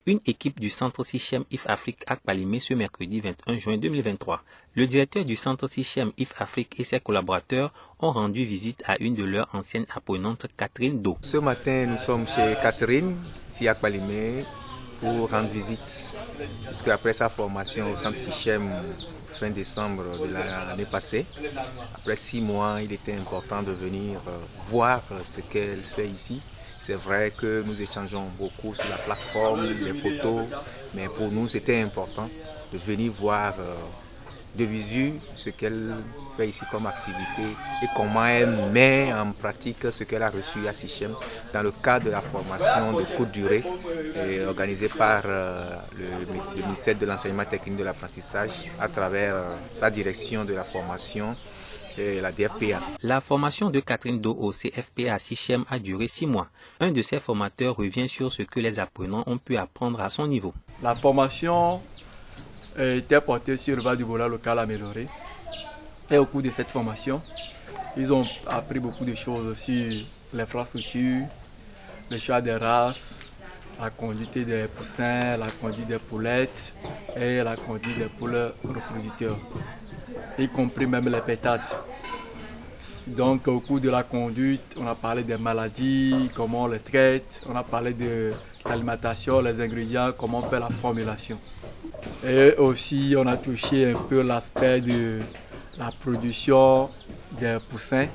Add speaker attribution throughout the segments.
Speaker 1: Une équipe du centre Sichem IF Afrique a Kpalimé ce mercredi 21 juin 2023. Le directeur du centre Sichem IF Afrique et ses collaborateurs ont rendu visite à une de leurs anciennes apprenantes, Catherine Do.
Speaker 2: Ce matin, nous sommes chez Catherine, ici à Kpalimé, pour rendre visite. Puisque après sa formation au centre Sichem fin décembre de l'année passée, après 6 mois, il était important de venir voir ce qu'elle fait ici. C'est vrai que nous échangeons beaucoup sur la plateforme, les photos, mais pour nous c'était important de venir voir de visu ce qu'elle fait ici comme activité et comment elle met en pratique ce qu'elle a reçu à Sichem dans le cadre de la formation de courte durée organisée par le ministère de l'enseignement technique de l'apprentissage à travers sa direction de la formation et la DFPA.
Speaker 1: La formation de Catherine Do au CFPA à Sichem a duré 6 mois. Un de ses formateurs revient sur ce que les apprenants ont pu apprendre à son niveau.
Speaker 3: La formation était portée sur le bas du volet local amélioré. Et au cours de cette formation, ils ont appris beaucoup de choses sur l'infrastructure, le choix des races, la conduite des poussins, la conduite des poulettes et la conduite des poules reproducteurs, y compris même les pétades. Donc au cours de la conduite, on a parlé des maladies, comment on les traite, on a parlé de l'alimentation, les ingrédients, comment on fait la formulation. Et aussi on a touché un peu l'aspect de la production des poussins.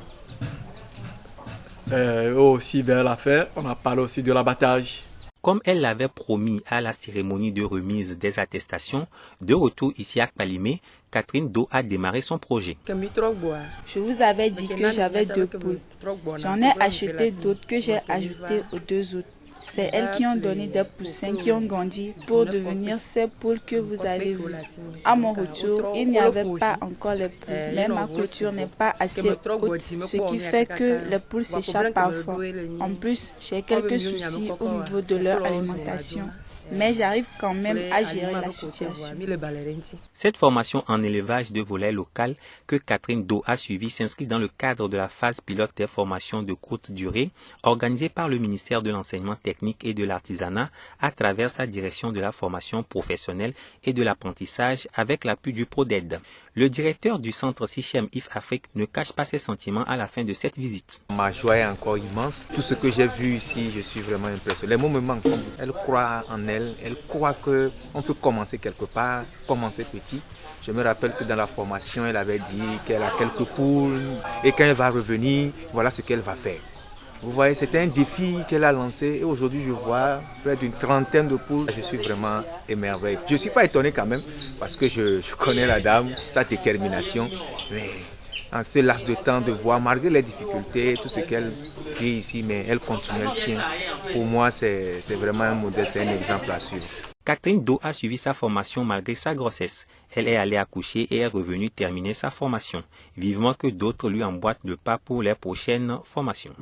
Speaker 3: Et aussi vers la fin, on a parlé aussi de l'abattage.
Speaker 1: Comme elle l'avait promis à la cérémonie de remise des attestations, de retour ici à Kpalimé, Catherine Do a démarré son projet.
Speaker 4: Je vous avais dit que j'avais 2 poules. J'en ai acheté d'autres que j'ai ajoutées aux 2 autres. C'est elles qui ont donné des poussins qui ont grandi pour devenir ces poules que vous avez vues. À mon retour, il n'y avait pas encore les poules, mais ma clôture n'est pas assez haute, ce qui fait que les poules s'échappent parfois. En plus, j'ai quelques soucis au niveau de leur alimentation. Mais j'arrive quand même à gérer la situation.
Speaker 1: Cette formation en élevage de volailles locales que Catherine Do a suivie s'inscrit dans le cadre de la phase pilote des formations de courte durée organisée par le ministère de l'enseignement technique et de l'artisanat à travers sa direction de la formation professionnelle et de l'apprentissage avec l'appui du PRODED. Le directeur du centre Sichem IF Afrique ne cache pas ses sentiments à la fin de cette visite.
Speaker 2: Ma joie est encore immense. Tout ce que j'ai vu ici, je suis vraiment impressionné. Les mots me manquent. Elle croit en elle. Elle croit qu'on peut commencer quelque part, commencer petit. Je me rappelle que dans la formation, elle avait dit qu'elle a quelques poules et quand elle va revenir, voilà ce qu'elle va faire. Vous voyez, c'était un défi qu'elle a lancé et aujourd'hui je vois près d'une 30aine de poules. Je suis vraiment émerveillé. Je ne suis pas étonné quand même parce que je connais la dame, sa détermination. Mais en ce laps de temps de voir, malgré les difficultés, tout ce qu'elle vit ici, mais elle continue, elle tient. Pour moi, c'est vraiment un modèle, c'est un exemple à suivre.
Speaker 1: Catherine Do a suivi sa formation malgré sa grossesse. Elle est allée accoucher et est revenue terminer sa formation. Vivement que d'autres lui emboîtent le pas pour les prochaines formations.